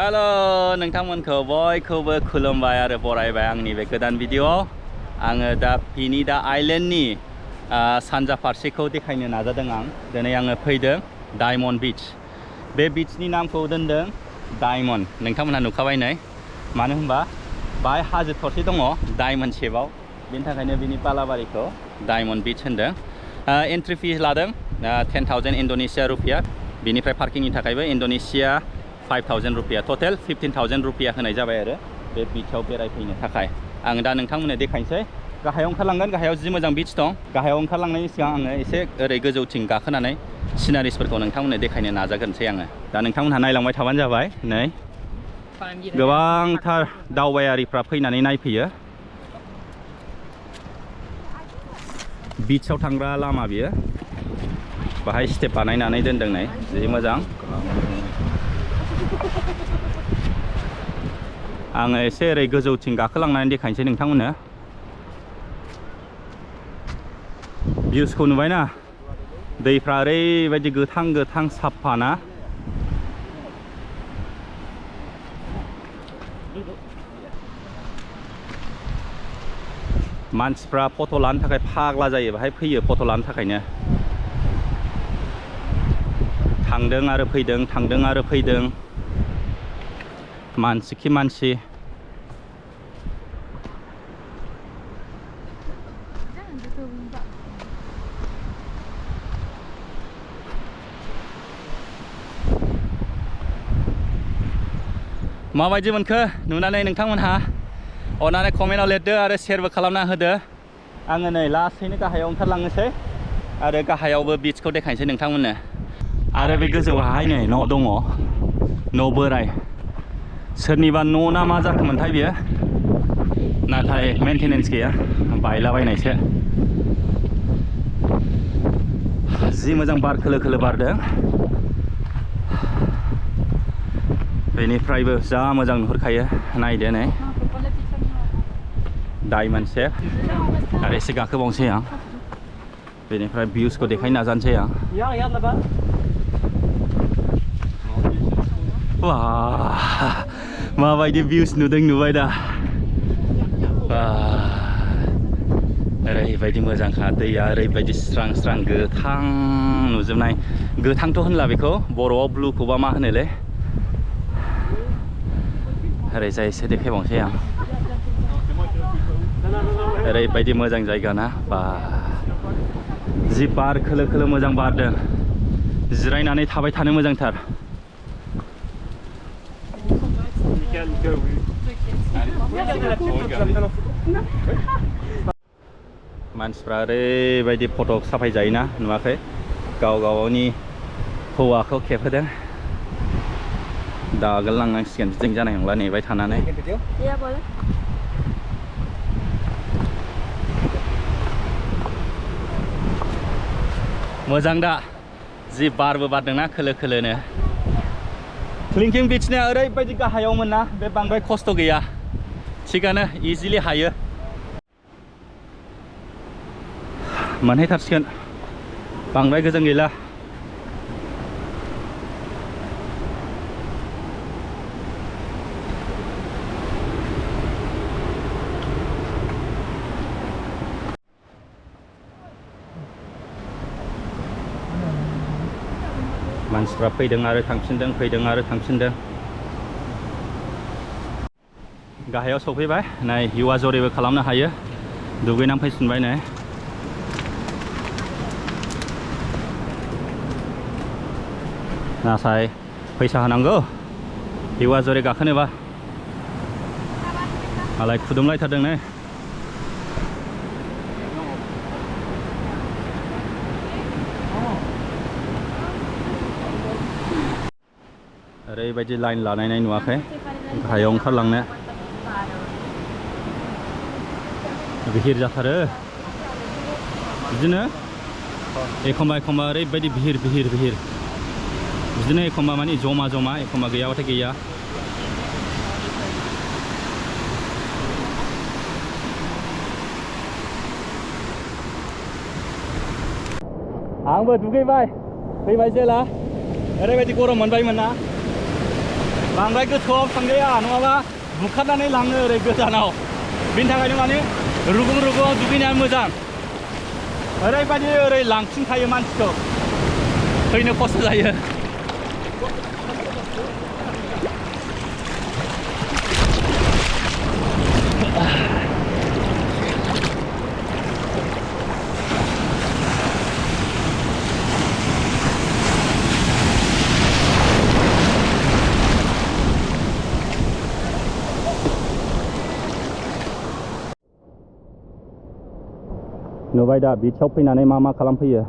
हेल' नोंथांमोनखौ बयखौबो खुलुमबाय आरो बरायबाय आंनि बे गोदान भिडिअ'आव आङो दा पिनिदा आइलेण्डनि सानजा फारसेखौ देखायनो नाजादों आं दिनै आङो फैदों डायमन्ड बीच बे बीचनि नामखौ दोनदों डायमन्ड नोंथांमोनहा नुखाबाय नै मानो होनबा बाहाय हाजो थरसे दङ डायमन्ड शेपआव बेनि थाखायनो बिनि बालाबारिखौ डायमन्ड बीच होनदों एन्ट्रि फी लादों 10,000 इन्ड'नेसिया रुपिया बिनिफ्राय पार्किंनि थाखायबो इन्ड'नेसिया 5,000 रुपिया टटेल 15,000 रुपिया होनाय जाबाय आरो बे बीचआव बेरायफैनो थाखाय आं दा नोंथांमोननो देखायनोसै गाहायाव ओंखारलांगोन गाहायाव जि मोजां बीच दं गाहायाव ओंखारलांनायनि सिगां आङो एसे ओरै गोजौथिं गाखोनानै सिनारिसफोरखौ नोंथांमोननो देखायनो नाजागोनसै आङो दा नोंथांमोनहा नायलांबाय थाबानो जाबाय नै गोबांथार दावबायारिफ्रा फैनानै नायफैयो बीचआव थांग्रा लामा बियो बाहाय स्टेप बानायनानै दोनदों नै जि मोजां आङो एसे ओरै गोजौथिं गाखोलांनानै देखायनोसै नोंथांमोननो भिउसखौ नुबायना दैफ्रा ओरैबायदि गोथां गोथां साफा ना मानसिफ्रा फट' लानो थाखाय फाग्ला जायो बाहाय फैयो फट' लानो थाखायनो थांदों आरो फैदों थांदों आरो फैदों मानसि खि मानसि माबायदि मोनखो नुनानै नोंथांमोनहा अननानै कमेन्टआव लिरदो आरो शेयारबो खालामना होदो आङो नै लासैनो गाहायाव ओंखारलांनोसै आरो गाहायावबो बीचखौ देखायनोसै नोंथांमोननो आरो बे गोजौआवहाय नै न' दङ न' बोराय सोरनिबा न' ना मा जाखोमोनथाय बियो नाथाय मेनटेनेन्स गैया बायलाबायनायसो जि मोजां बार खोलो खोलो बारदों बेनिफ्रायबो जा मोजां नुहुरखायो नायदो नै डायमन्ड शेप आरो एसे गाखोबावनोसै आं बेनिफ्राय भिउसखौ देखायनो नाजानोसै आं वाह माबायदि भिउस नुदों नुबाय दा ओरैबायदि मोजांखा दैया ओरैबायदि स्रां स्रां गोथां नुजोबनाय गोथांथ' होनला बेखौ बर'आव ब्लुखौबा मा होनोलै ओरैजाय एसे देखायबावनोसै आं ओरैबायदि मोजां जायगा ना बा जि बार खोलो खोलो मोजां बारदों जिरायनानै थाबाय थानो मोजांथार मानसिफ्रा ओरैबायदि फट' साफायजायोना नुवाखै गाव गावनि हौवाखौ खेबहोदों दा आगोललांनांसिगोन जों जानाय नंला नेबाय थानानै मोजां दा जि बारबो बारदोंना खोलो खोलोनो क्लिंकिं बीचनिया ओरैबायदि गाहायावमोन ना बे बांद्राय खस्थ' गैया थिगानो इजिलि हायो मोनहैथारसिगोन बांद्राय गोजान गैला मानसिफ्रा फैदों आरो थांफिनदों फैदों आरो थांफिनदों गाहायाव सफैबाय नै युवा जरैबो खालामनो हायो दुगैनानै फैफिनबाय नै नाथाय फैसा होनांगौ युवा जरै गाखोनोबा मालाय खुदुमलायथारदों नै ओरैबायदि लाइन लानाय नुवाखै गाहायाव ओंखारलांनो भिर जाथारो बिदिनो एखमबा एखमबा ओरैबायदि भिर बिदिनो एखमबा माने जमा जमा एखमबा गैयाबाथाय गैया आंबो दुगैबाय फैबाय जेला ओरैबायदि गरम मोनबायमोन ना बांद्राय गोथौआव थांजाया नङाबा बुखारनानै लाङो ओरै गोजानाव बिनि थाखायनो माने रुगुं रुगुंआव दुगैनाया मोजां ओरैबायदि ओरै लांफिनखायो मानसिखौ फैनो खस्थ' जायो नुबाय दा बिचआव फैनानै मा खालामफैयो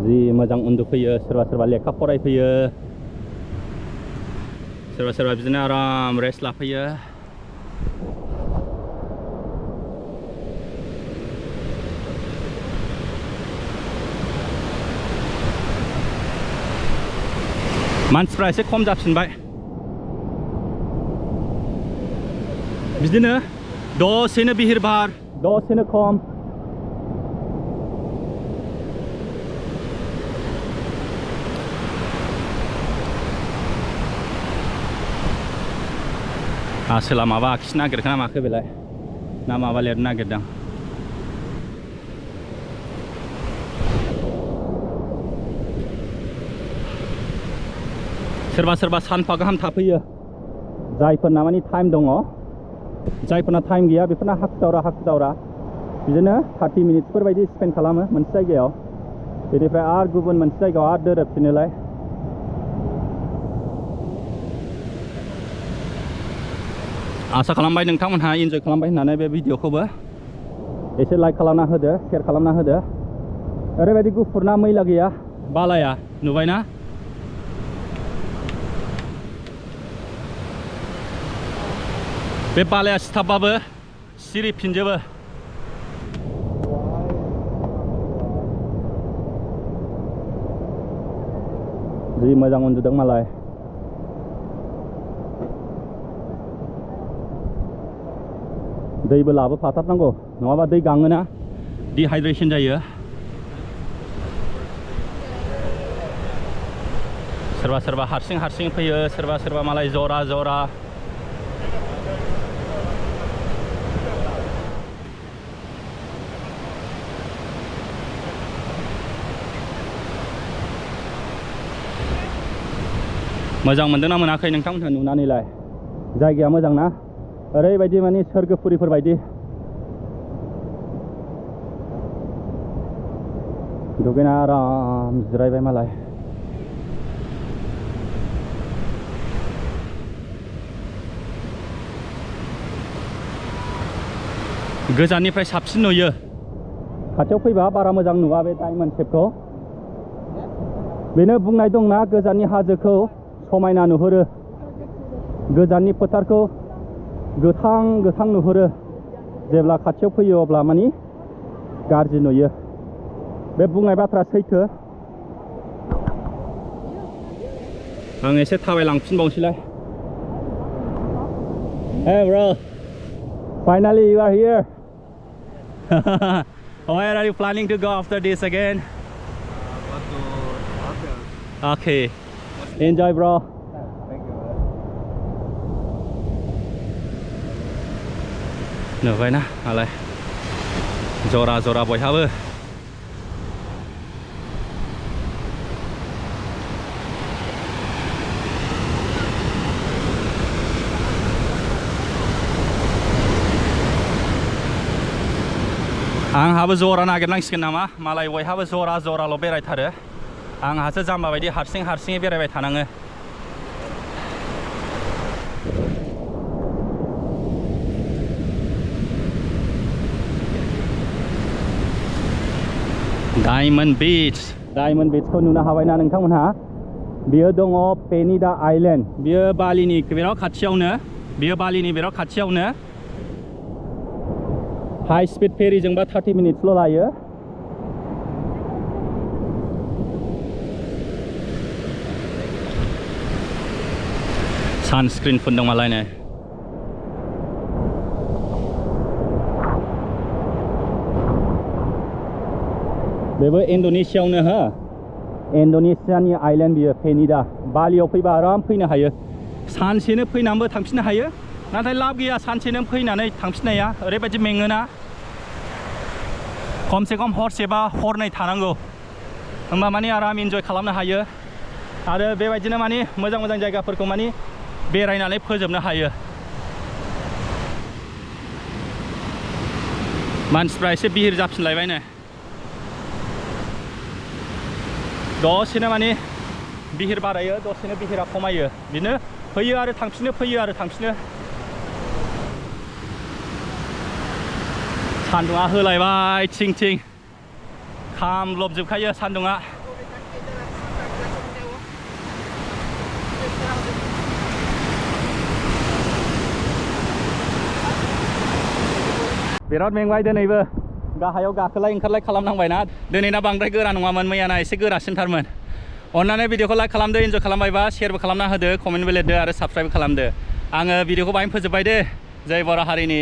जि मोजां उन्दुफैयो सोरबा सोरबा लेखा फरायफैयो सोरबा सोरबा बिदिनो आराम रेस्ट लाफैयो मानसिफ्रा एसे खम जाफिनबाय बिदिनो दसेनो बिहिरबार दसेनो खम आसोला माबा आखिनो नागिरखो ना माखो बेलाय ना माबा लिरनो नागिरदों सोरबा सोरबा सानफा गाहाम थाफैयो जायफोरना माने टाइम दङ जायफोरना टाइम गैया बेफोरना हाखु दावरा बिदिनो 30 मिनिटफोर बायदि स्पेन्ड खालामो मोनसे जायगायाव बेनिफ्राय आरो गुबुन मोनसे जायगायाव आरो दोरोदफिनोलाय आसा खालामबाय नोंथांमोनहा इन्जय खालामबाय होननानै बे भिडिअखौबो एसे लाइक खालामना होदो शेयार खालामना होदो ओरैबायदि गुफुरना मैला गैया बालाया नुबायना बे बालाया सिथाबबाबो सिरिफिनजोबो जि मोजां उन्दुदों मालाय दैबो लाबोफाथारनांगौ नङाबा दै गाङोना डिहाइड्रेशन जायो सोरबा सोरबा हारसिं फैयो सोरबा सोरबा मालाय जरा मोजां मोनदोंना मोनाखै नोंथांमोनहा नुनानैलाय जायगाया मोजां ना ओरैबायदि माने सोरगोफुरिफोर बायदि दुगैना आराम जिरायबाय मालाय गोजाननिफ्राय साबसिन नुयो खाथियाव फैबा बारा मोजां नुवा बे डायमन्ड शेपखौ बेनो बुंनाय दंना गोजाननि हाजोखौ समायना नुहुरो गोजाननि फोथारखौ गोथां नुहुरो जेब्ला खाथियाव फैयो अब्ला मानि गाज्रि नुयो बे बुंनाय बाथ्रा सैथो आं एसे थाबायलांफिनबावनोसैलाय Hey bro finally you are here where are you planning to go after this again okay enjoy bro नुबायना मालाय जरा बयहाबो आंहाबो जरा नागिरनांसिगोन नामा मालाय बयहाबो जराल' बेरायथारो आंहासो जाम्बा बायदि हारसिङै बेरायबाय थानाङो डायमन्ड बीचखौ नुनो हाबायना नोंथांमोनहा बियो दङ पेनिदा आइलेन्ड बियो बालिनि बिराद खाथियावनो हाई स्पीड फेरिजोंबा 30 मिनिट्सल' लायो सानस्क्रिन फुनदों मालायनो बेबो इन्डोनेसियावनो हो इन्डोनेसियानि आइलेन्ड बियो पेनिदा बालियाव फैबा आराम फैनो हायो सानसेनो फैनानैबो थांफिननो हायो नाथाय लाब गैया सानसेनो फैनानै थांफिननाया ओरैबायदि मेङोना खमसे खम हरसे बा हरनै थानांगौ होमबा माने आराम इन्जय खालामनो हायो आरो बेबायदिनो माने मोजां मोजां जायगाफोरखौ माने बेरायनानै फोजोबनो हायो मानसिफ्रा एसे बिहिर जाफिनलायबायनो दसेनो माने बिहिर बारायो दसेनो बिहिरा खमायो बिदिनो फैयो आरो थांफिनो फैयो आरो थांफिनो सान्दुङा होलायबाय थिं थिं खामब्लबजोबखायो सान्दुङा बिराद मेंबाय दिनैबो गाहायाव गाखोलाय ओंखारलाय खालामनांबायना दिनैना बांद्राय गोरा नङामोन मैयाना एसे गोरासिनथारमोन अन्नानै भिडिअखौ लाइक खालामदो इन्जय खालामबायबा शेयारबो खालामना होदो कमेन्टबो लिरदो आरो साबस्क्राइब खालामदो आङो भिडिअखौ बाहायनो फोजोबबाय दे जय बर' हारिनि